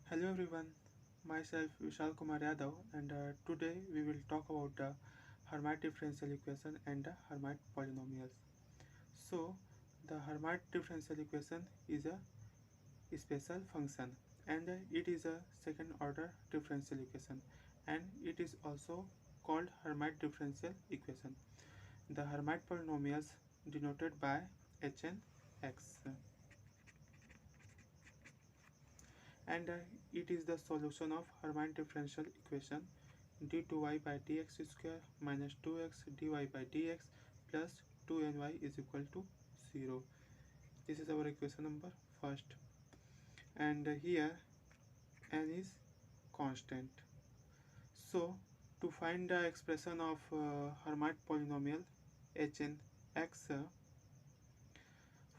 Hello everyone, myself Vishal Kumar Yadav, and today we will talk about the Hermite differential equation and the Hermite polynomials. So, the Hermite differential equation is a special function and it is a second order differential equation and it is also called Hermite differential equation. The Hermite polynomials denoted by h and x. And it is the solution of Hermite differential equation d2y by dx square minus 2x dy by dx plus 2ny is equal to 0. This is our equation number first, and here n is constant. So to find the expression of Hermite polynomial h n x,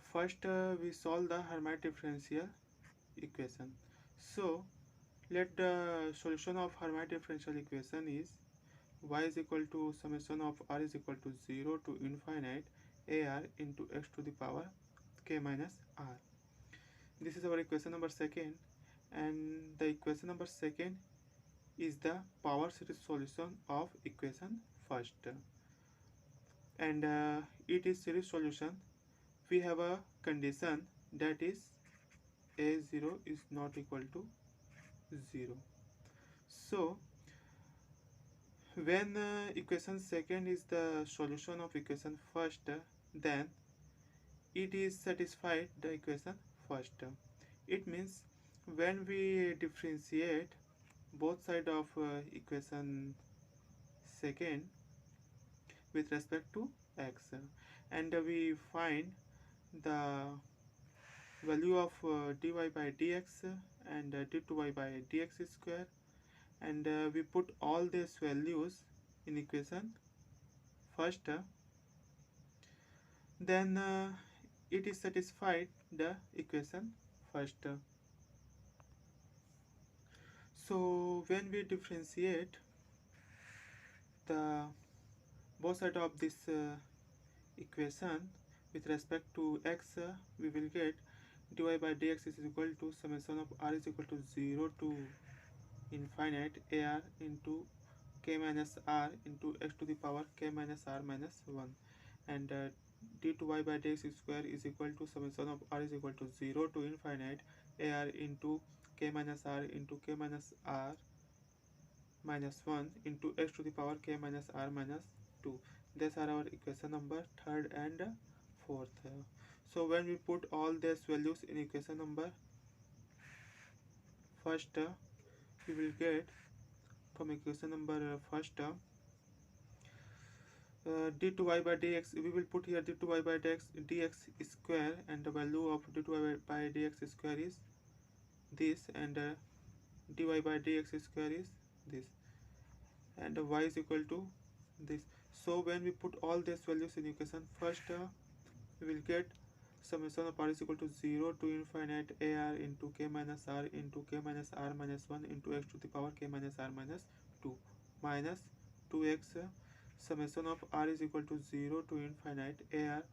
first we solve the Hermite differential equation. So let the solution of Hermite differential equation is y is equal to summation of r is equal to 0 to infinite ar into x to the power k minus r. This is our equation number second, and the equation number second is the power series solution of equation first, and it is series solution. We have a condition that is a0 is not equal to 0. So when equation second is the solution of equation first, then it is satisfied the equation first. It means when we differentiate both sides of equation second with respect to x, and we find the value of dy by dx and d2y by dx square, and we put all these values in equation first, then it is satisfied the equation first. So when we differentiate the both sides of this equation with respect to x, we will get dy by dx is equal to summation of r is equal to 0 to infinite ar into k minus r into x to the power k minus r minus 1, and d2y by dx square is equal to summation of r is equal to 0 to infinite ar into k minus r into k minus r minus 1 into x to the power k minus r minus 2. These are our equation number third and fourth. So when we put all these values in equation number first, we will get from equation number first d2y by dx. We will put here d2y by dx square, and the value of d2y by dx square is this, and dy by dx square is this, and y is equal to this. So when we put all these values in equation first, we will get summation of r is equal to 0 to infinite ar into k minus r into k minus r minus 1 into x to the power k minus r minus 2 minus 2x summation of r is equal to 0 to infinite ar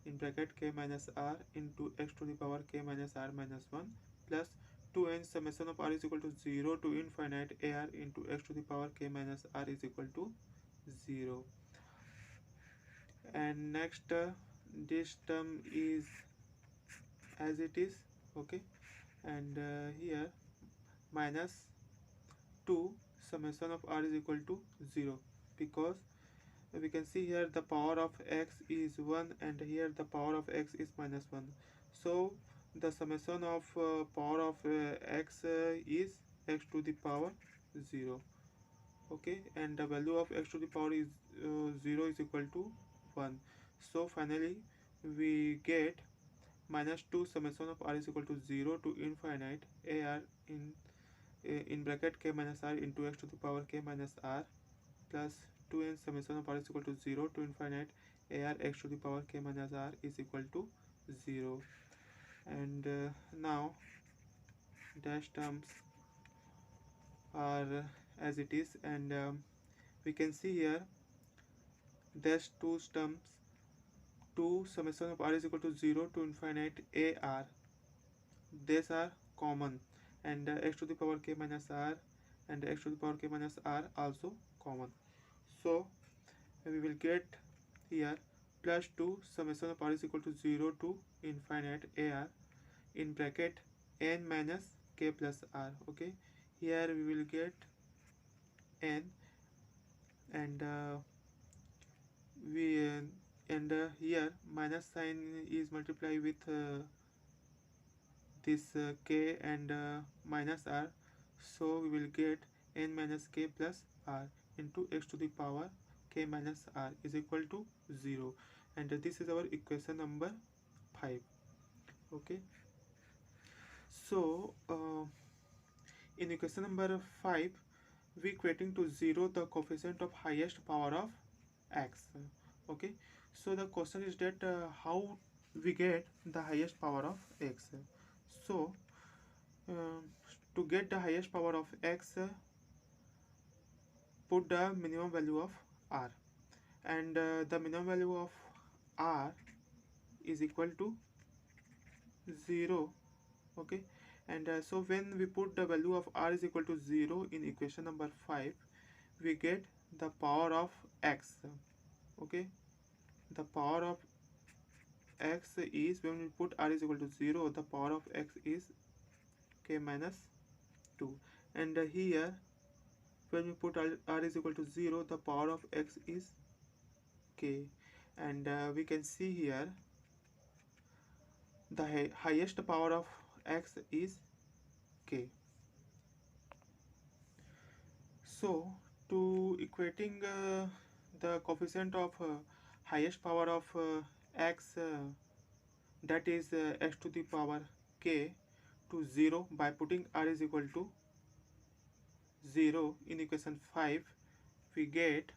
in bracket k minus r into x to the power k minus r minus 1 plus 2n summation of r is equal to 0 to infinite ar into x to the power k minus r is equal to 0. And next this term is as it is, okay, and here minus 2 summation of r is equal to 0, because we can see here the power of x is 1 and here the power of x is minus 1. So the summation of power of x is x to the power 0, okay, and the value of x to the power is 0 is equal to 1. So finally we get minus 2 summation of r is equal to 0 to infinite ar in bracket k minus r into x to the power k minus r plus 2n summation of r is equal to 0 to infinite ar x to the power k minus r is equal to 0. And now dash terms are as it is, and we can see here dash two terms, 2 summation of r is equal to 0 to infinite ar, these are common, and x to the power k minus r and x to the power k minus r also common. So we will get here plus 2 summation of r is equal to 0 to infinite ar in bracket n minus k plus r. Okay, here we will get n, and we and here minus sign is multiplied with this k and minus r, so we will get n minus k plus r into x to the power k minus r is equal to 0, and this is our equation number 5. Okay, so in equation number 5 we equating to 0 the coefficient of highest power of x. Okay, so the question is that how we get the highest power of x. So uh, to get the highest power of x, put the minimum value of r, and the minimum value of r is equal to 0. Okay, and so when we put the value of r is equal to 0 in equation number 5, we get the power of x. Okay, the power of x is, when we put r is equal to 0, the power of x is k minus 2, and here when we put r is equal to 0, the power of x is k, and we can see here the highest power of x is k. So to equating the coefficient of highest power of x, that is x to the power k, to 0 by putting r is equal to 0 in equation 5, we get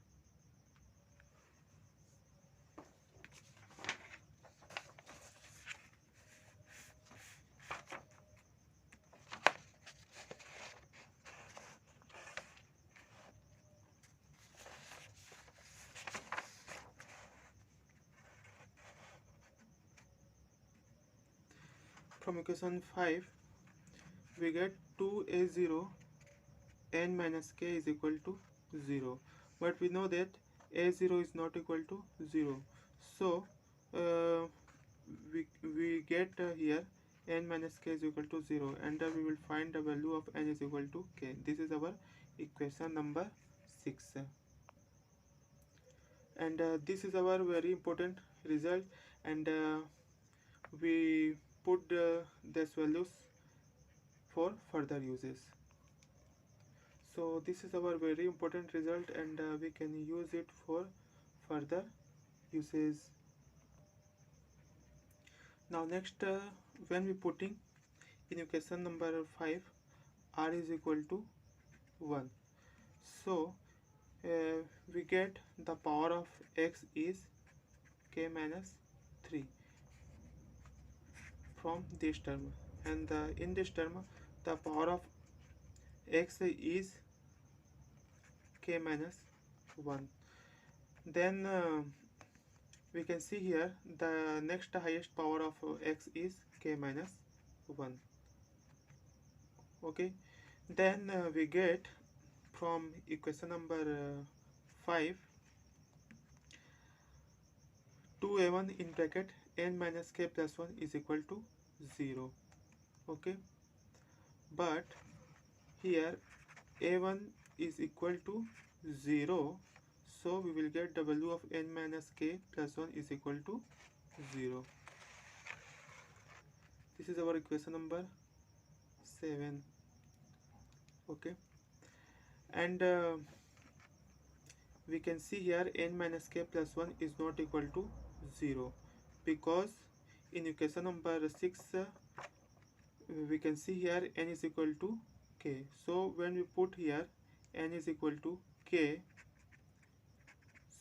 from equation 5 we get 2a0 n minus k is equal to 0, but we know that a0 is not equal to 0, so we get here n minus k is equal to 0, and we will find the value of n is equal to k. This is our equation number 6, and this is our very important result, and we put these values for further uses. So this is our very important result, and we can use it for further uses. Now next, when we putting in equation number 5 r is equal to 1, so we get the power of x is k minus 3 from this term, and in this term the power of x is k minus 1. Then we can see here the next highest power of x is k minus 1. Okay, then we get from equation number 5 2a1 in bracket n minus k plus 1 is equal to 0. Okay, but here a1 is equal to 0, so we will get the value of n minus k plus 1 is equal to 0. This is our equation number 7. Okay, and we can see here n minus k plus 1 is not equal to 0, because in equation number 6 we can see here n is equal to k. So when we put here n is equal to k,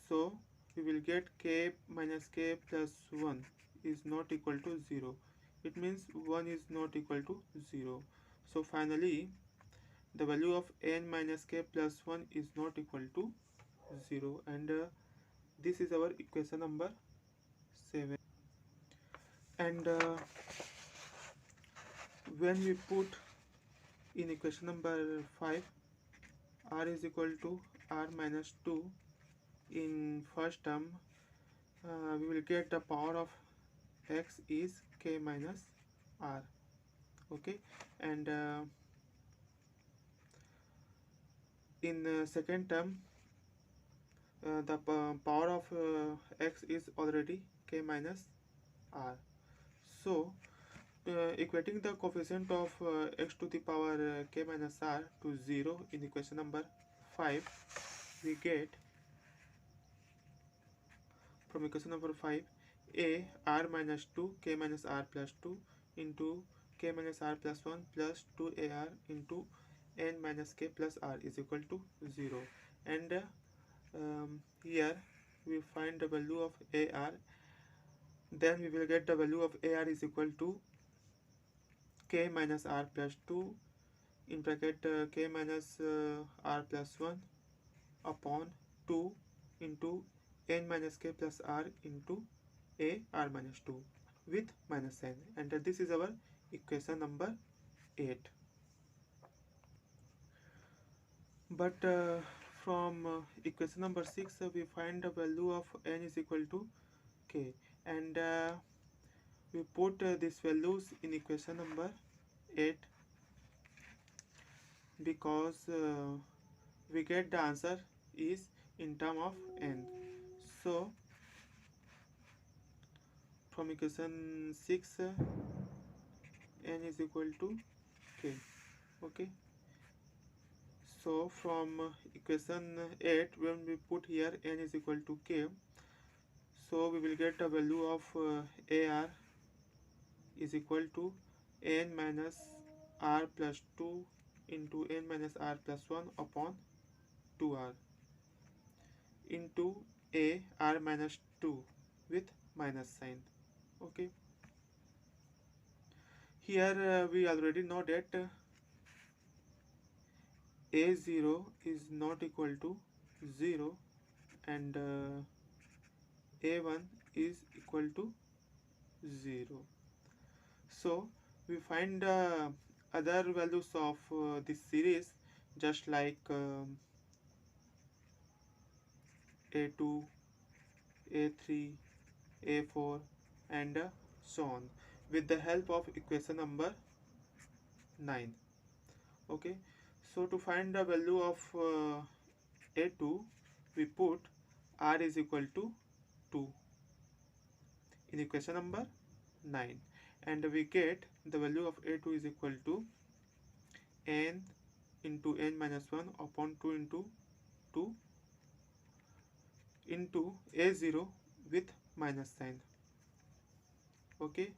so we will get k minus k plus 1 is not equal to 0. It means 1 is not equal to 0. So finally the value of n minus k plus 1 is not equal to 0, and this is our equation number 7. And when we put in equation number 5, r is equal to r minus 2. In first term, we will get the power of x is k minus r. Okay, and in second term, the power of x is already k minus r. So equating the coefficient of x to the power k minus r to 0 in equation number 5, we get from equation number 5 a r minus 2 k minus r plus 2 into k minus r plus 1 plus 2ar into n minus k plus r is equal to 0. And here we find the value of ar, then we will get the value of ar is equal to k minus r plus 2 in bracket k minus r plus 1 upon 2 into n minus k plus r into a r minus 2 with minus sign, and this is our equation number 8. But from equation number 6 we find the value of n is equal to k, and we put these values in equation number 8 because we get the answer is in term of n. So from equation 6 n is equal to k. Okay, so from equation 8 when we put here n is equal to k, so we will get the value of ar is equal to n minus r plus 2 into n minus r plus 1 upon 2r into a r minus 2 with minus sign. Okay, here we already know that a0 is not equal to 0 and a1 is equal to 0. So we find other values of this series, just like a2, a3, a4 and so on, with the help of equation number 9. Okay, so to find the value of a2, we put r is equal to 2 in equation number 9, and we get the value of a2 is equal to n into n minus 1 upon 2 into 2 into a0 with minus sign. Okay,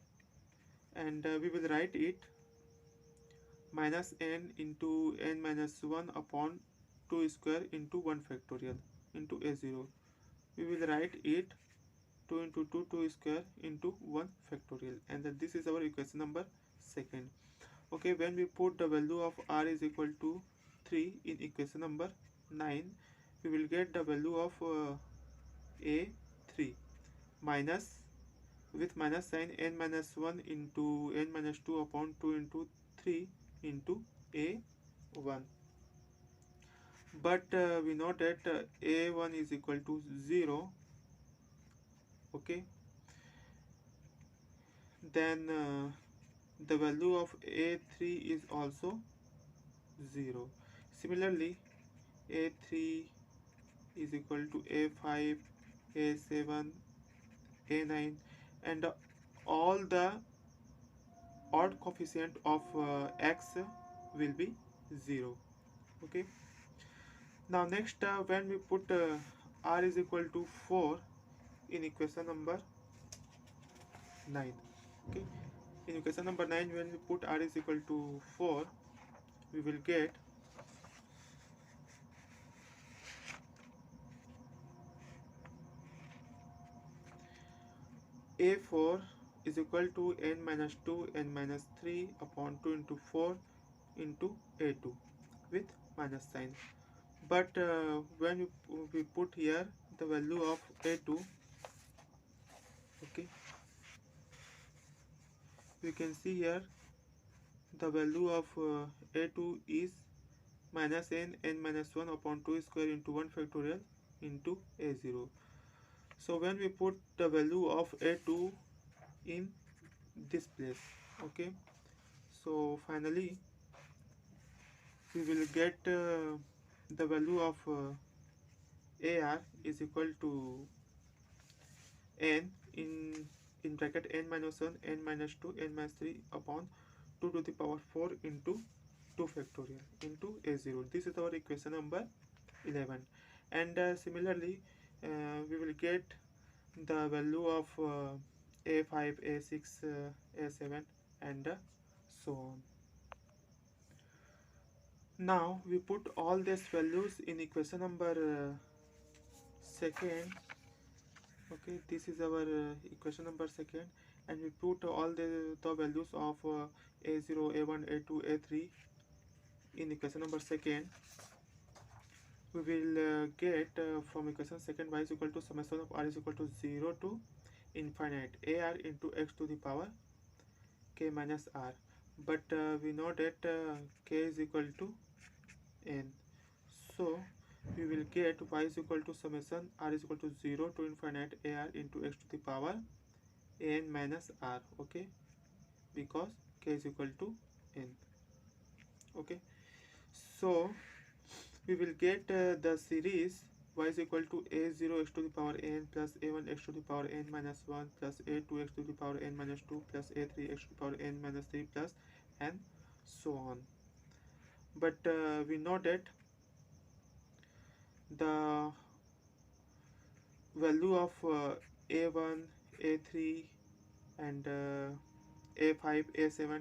and we will write it minus n into n minus 1 upon 2 square into 1 factorial into a0. We will write it 2 into 2 2 square into 1 factorial, and this is our equation number 2nd. Okay, when we put the value of r is equal to 3 in equation number 9, we will get the value of a3 minus with minus sign n minus 1 into n minus 2 upon 2 into 3 into a1. But we know that a1 is equal to 0. Okay, then the value of a3 is also 0. Similarly, a3 is equal to a5, a7, a9, and all the odd coefficient of x will be 0. Okay, now next when we put r is equal to 4 in equation number 9. Okay, in equation number 9 when we put r is equal to 4, we will get a4 is equal to n minus 2 n minus 3 upon 2 into 4 into a2 with minus sign. But when we put here the value of a2, okay, we can see here the value of a2 is minus n minus 1 upon 2 square into 1 factorial into a0. So when we put the value of a2 in this place, okay, so finally we will get the value of ar is equal to n in bracket n minus 1 n minus 2 n minus 3 upon 2 to the power 4 into 2 factorial into a0. This is our equation number 11. And similarly we will get the value of a5 a6 a7 and so on. Now we put all these values in equation number second. Okay, this is our equation number second, and we put all the values of a0 a1 a2 a3 in equation number second. We will get from equation second y is equal to summation of r is equal to 0 to infinite ar into x to the power k minus r, but we know that k is equal to n, so we will get y is equal to summation r is equal to 0 to infinite ar into x to the power n minus r, okay, because k is equal to n. Okay, so we will get the series y is equal to a0 x to the power n plus a1 x to the power n minus 1 plus a2 x to the power n minus 2 plus a3 x to the power n minus 3 plus and so on. But we know that the value of a1 a3 and a5 a7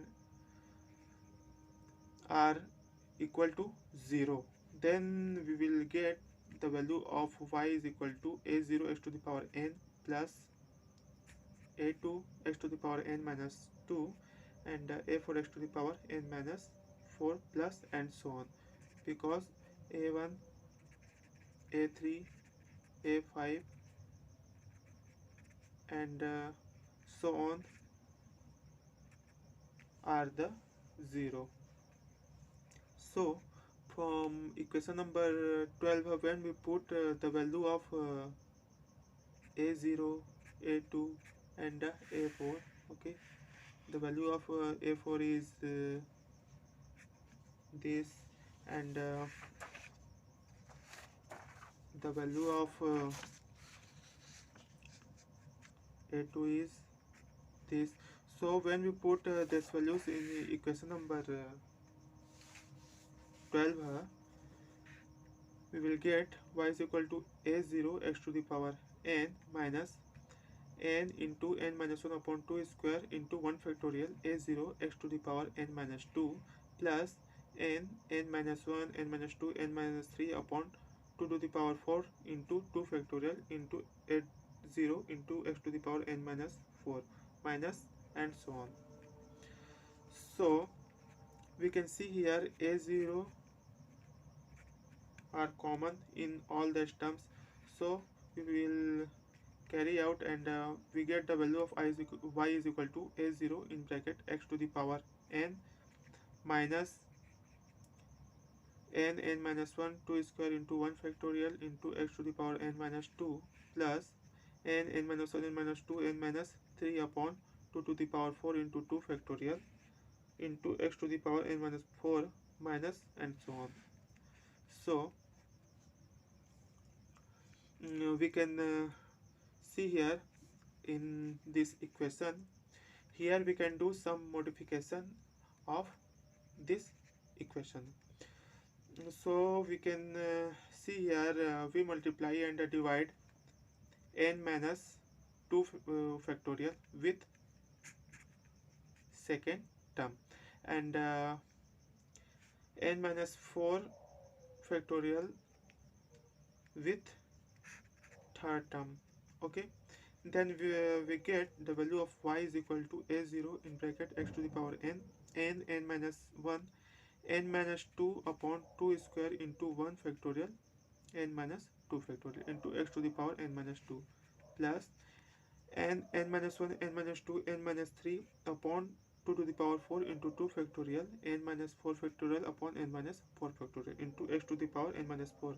are equal to 0, then we will get the value of y is equal to a0 x to the power n plus a2 x to the power n minus 2 and a4 x to the power n minus 4 plus and so on, because a1 a3 a5 and so on are the 0. So from equation number 12, when we put the value of a0 a2 and a4, okay, the value of a4 is this, and the value of a2 is this. So when we put these values in equation number 12, we will get y is equal to a0 x to the power n minus n into n minus 1 upon 2 square into 1 factorial a0 x to the power n minus 2 plus n minus 1 n minus 2 n minus 3 upon 2 to the power 4 into 2 factorial into a0 into x to the power n minus 4 minus and so on. So we can see here a0 are common in all these terms, so we will carry out and we get the value of y is equal to a0 in bracket x to the power n minus n minus 1 2 square into 1 factorial into x to the power n minus 2 plus n minus 1 n minus 2 n minus 3 upon 2 to the power 4 into 2 factorial into x to the power n minus 4 minus and so on. So we can see here in this equation, here we can do some modification of this equation. So we can see here we multiply and divide n minus 2 factorial with second term and n minus 4 factorial with third term, okay. Then we get the value of y is equal to a0 in bracket x to the power n minus 1 n minus 2 upon 2 square into 1 factorial n minus 2 factorial into x to the power n minus 2 plus n minus 1 n minus 2 n minus 3 upon 2 to the power 4 into 2 factorial n minus 4 factorial upon n minus 4 factorial into x to the power n minus 4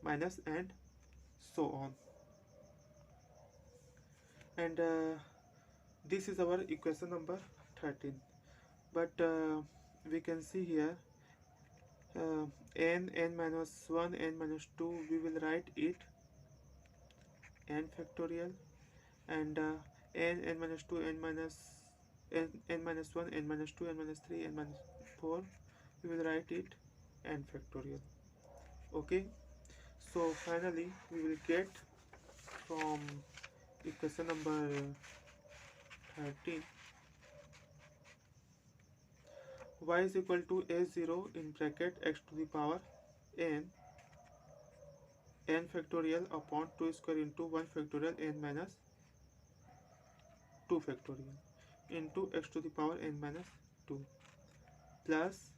minus and so on. And this is our equation number 13. But we can see here n minus 1 n minus 2, we will write it n factorial, and n minus 2 n minus 1 n minus 2 n minus 3 n minus 4, we will write it n factorial. Okay, so finally we will get from equation number 13, y is equal to a0 in bracket x to the power n factorial upon 2 square into 1 factorial n minus 2 factorial into x to the power n minus 2 plus,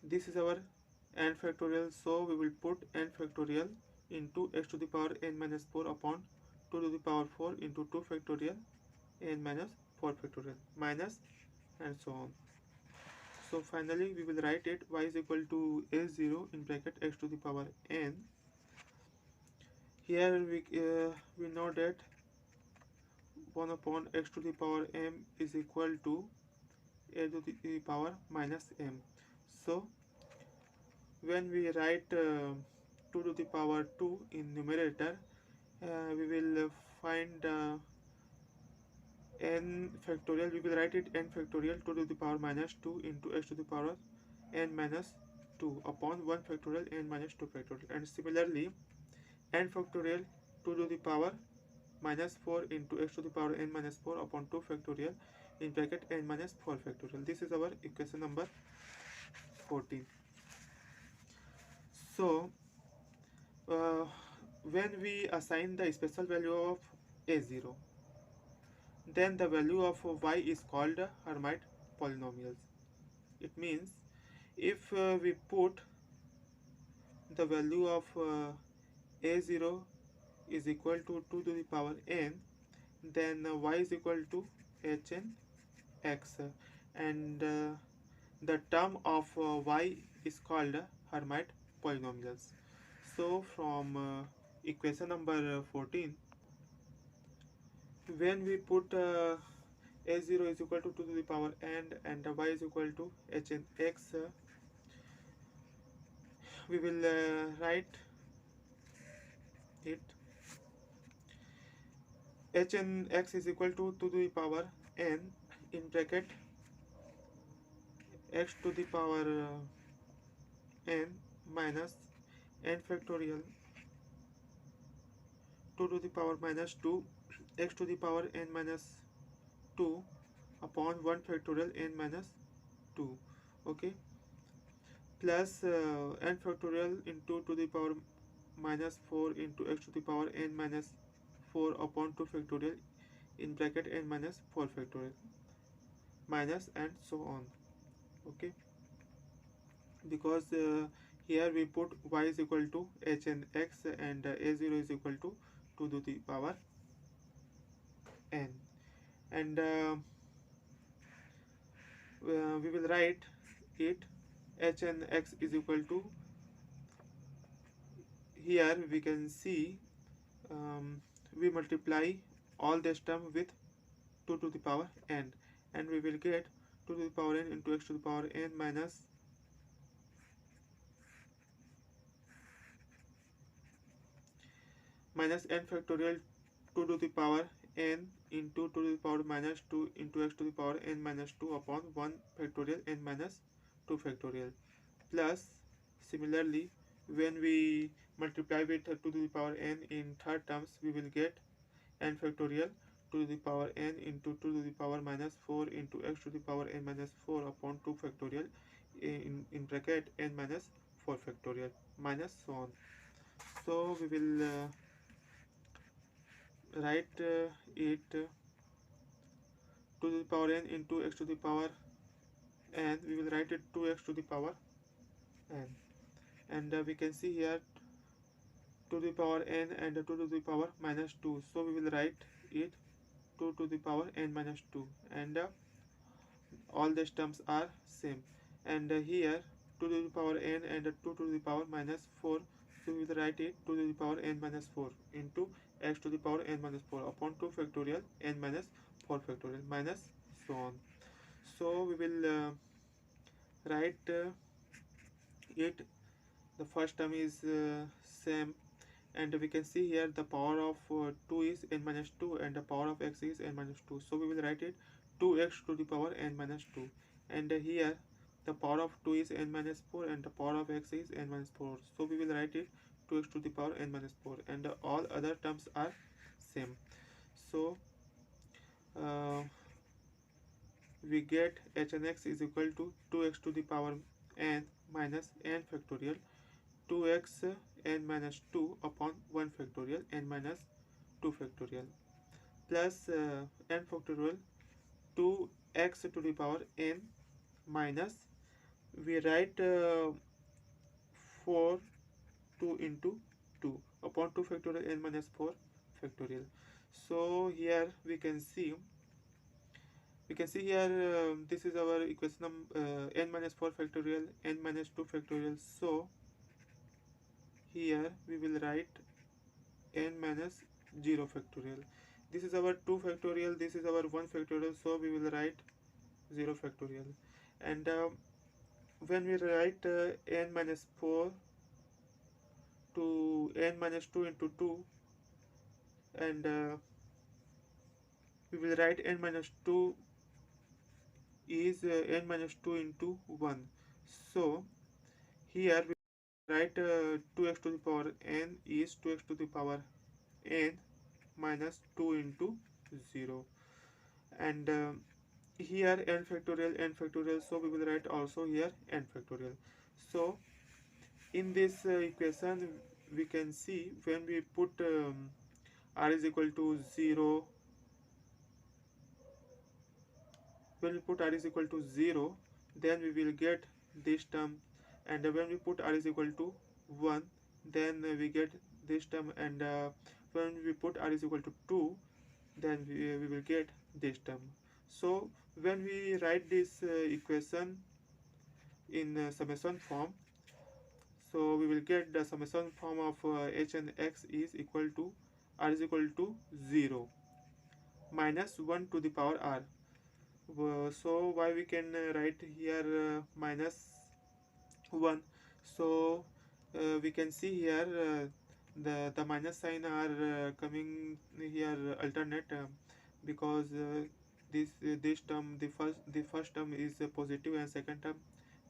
this is our n factorial, so we will put n factorial into x to the power n minus 4 upon 2 to the power 4 into 2 factorial n minus 4 factorial minus and so on. So finally we will write it y is equal to a0 in bracket x to the power n. Here we know that 1 upon x to the power m is equal to a to the power minus m. So when we write 2 to the power 2 in numerator, we will find n factorial, we will write it n factorial 2 to the power minus 2 into x to the power n minus 2 upon 1 factorial n minus 2 factorial, and similarly n factorial 2 to the power minus 4 into x to the power n minus 4 upon 2 factorial in bracket n minus 4 factorial. This is our equation number 14. So when we assign the special value of a0, then the value of y is called Hermite polynomials. It means if we put the value of a0 is equal to 2 to the power n, then y is equal to hn x, and the term of y is called Hermite polynomials. So from equation number 14, when we put a0 is equal to 2 to the power n and y is equal to hn x, we will write it hn x is equal to 2 to the power n in bracket x to the power n minus n factorial 2 to the power minus 2 x to the power n minus 2 upon 1 factorial n minus 2, okay, plus n factorial into 2 to the power minus 4 into x to the power n minus 4 upon 2 factorial in bracket n minus 4 factorial minus and so on. Okay, because here we put y is equal to hn x and a0 is equal to 2 to the power n, and we will write it hn x is equal to, here we can see we multiply all this term with 2 to the power n, and we will get 2 to the power n into x to the power n minus n factorial 2 to the power n into 2 to the power minus 2 into x to the power n minus 2 upon 1 factorial n minus 2 factorial, plus similarly when we multiply with 2 to the power n in third terms, we will get n factorial 2 to the power n into 2 to the power minus 4 into x to the power n minus 4 upon 2 factorial in bracket n minus 4 factorial minus so on. So we will write it 2 to the power n into x to the power n, we will write it 2x to the power n, and we can see here 2 to the power n and 2 to the power minus 2, so we will write it 2 to the power n minus 2, and all these terms are same. And here 2 to the power n and 2 to the power minus 4, so we will write it 2 to the power n minus 4 into x to the power n minus 4 upon 2 factorial n minus 4 factorial minus so on. So we will write it. The first term is same, and we can see here the power of 2 is n minus 2 and the power of x is n minus 2, so we will write it 2x to the power n minus 2, and here the power of 2 is n minus 4 and the power of x is n minus 4, so we will write it 2x to the power n minus 4, and all other terms are same. So we get h and x is equal to 2x to the power n minus n factorial 2x n minus 2 upon 1 factorial n minus 2 factorial plus n factorial 2x to the power n minus, we write 4 2 into 2 upon 2 factorial n minus 4 factorial. So here we can see here this is our equation n minus 4 factorial n minus 2 factorial. So here we will write n minus 0 factorial. This is our 2 factorial, this is our 1 factorial, so we will write 0 factorial. And when we write n minus 4 to n minus 2 into 2, and we will write n minus 2 is n minus 2 into 1. So here we write 2x to the power n is 2x to the power n minus 2 into 0, and here n factorial, so we will write also here n factorial. So in this equation we can see when we put r is equal to 0, when we put r is equal to 0, then we will get this term, and when we put r is equal to 1, then we get this term, and when we put r is equal to 2, then we will get this term. So when we write this equation in summation form, so we will get the summation form of h and x is equal to r is equal to 0 minus 1 to the power r. So why we can write here minus 1? So we can see here the minus sign are coming here alternate, because this term, the first term is positive and second term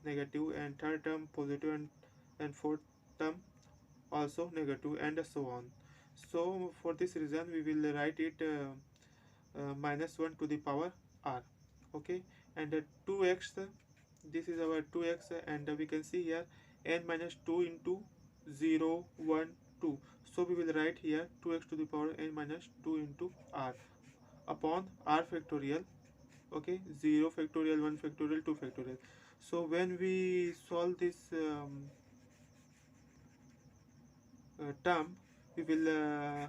negative, and third term positive, and fourth term also negative, and so on. So for this reason we will write it minus 1 to the power r. Okay, and 2x, this is our 2x, and we can see here n minus 2 into 0 1 2, so we will write here 2x to the power n minus 2 into r upon r factorial. Okay, 0 factorial, 1 factorial, 2 factorial. So when we solve this term, we will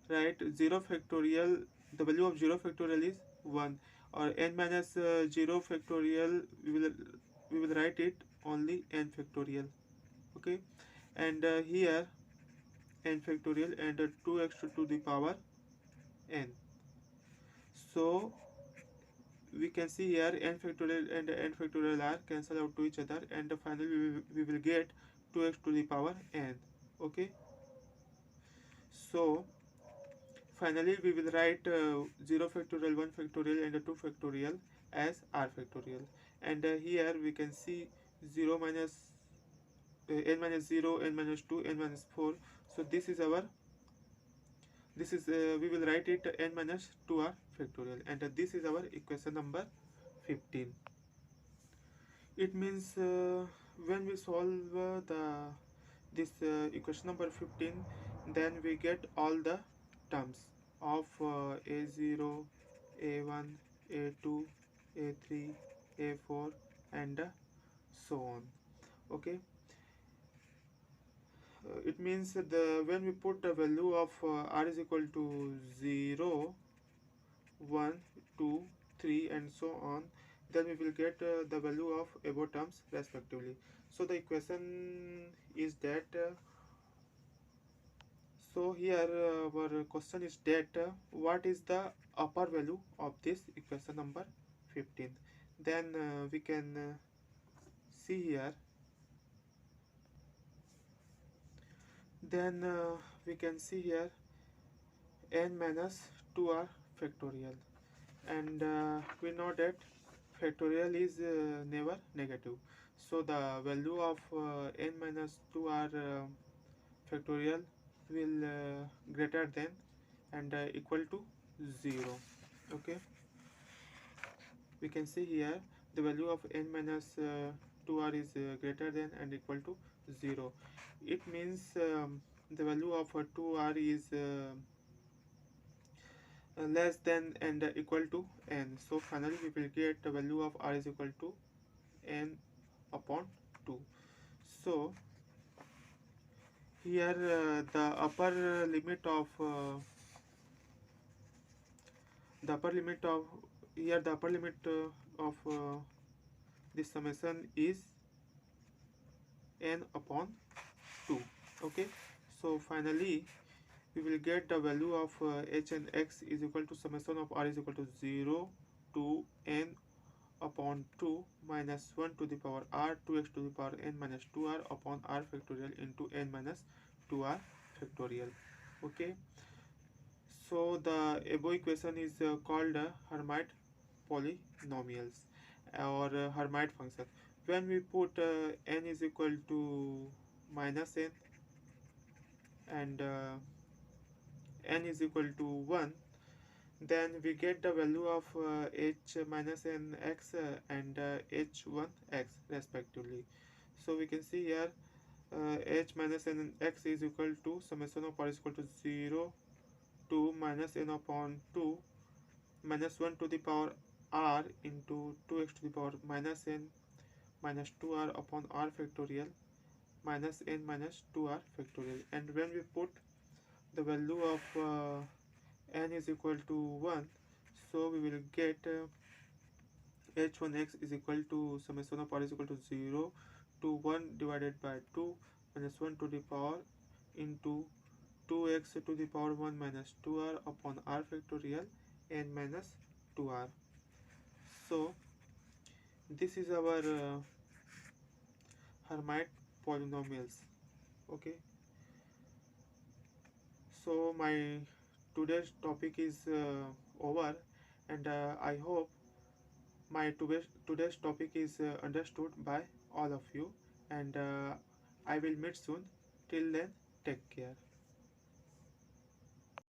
write 0 factorial, the value of 0 factorial is 1, or n minus 0 factorial, we will write it only n factorial. Okay, and here n factorial and 2x to the power n. So we can see here n factorial and n factorial are cancel out to each other, and finally we will get 2x to the power n. Okay, so finally we will write 0 factorial, 1 factorial, and 2 factorial as r factorial, and here we can see 0 minus n minus 0, n minus 2, n minus 4. So this is our, we will write it n minus 2r factorial, and this is our equation number 15. It means when we solve this equation number 15, then we get all the terms of a0, a1, a2, a3, a4, and so on. Okay, it means when we put a value of r is equal to 0, 1, 2, 3 and so on, then we will get the value of above terms respectively. So the equation is that so here our question is that what is the upper value of this equation number 15. Then we can see here, then we can see here n minus 2r factorial, and we know that factorial is never negative, so the value of n minus 2r factorial will greater than and equal to 0. Okay, we can see here the value of n minus 2r is greater than and equal to 0. It means the value of 2r is less than and equal to n. So finally we will get the value of r is equal to n upon 2. So here the upper limit of the upper limit of here the upper limit of this summation is n upon 2. Okay, so finally we will get the value of h and x is equal to summation of r is equal to 0 to n upon 2 minus 1 to the power r 2x to the power n minus 2r upon r factorial into n minus 2r factorial. Okay, so the above equation is called Hermite polynomials or Hermite function. When we put n is equal to minus n and n is equal to 1, then we get the value of h minus n x and h1 x respectively. So we can see here h minus n x is equal to summation of r is equal to 0 to minus n upon 2 minus 1 to the power r into 2x to the power minus n minus 2r upon r factorial minus n minus 2r factorial. And when we put the value of n is equal to 1, so we will get h1x is equal to summation of r is equal to 0 to 1 divided by 2 minus 1 to the power into 2x to the power 1 minus 2r upon r factorial n minus 2r. So this is our Hermite polynomials. Okay, so my today's topic is over, and I hope my today's topic is understood by all of you, and I will meet soon. Till then, take care.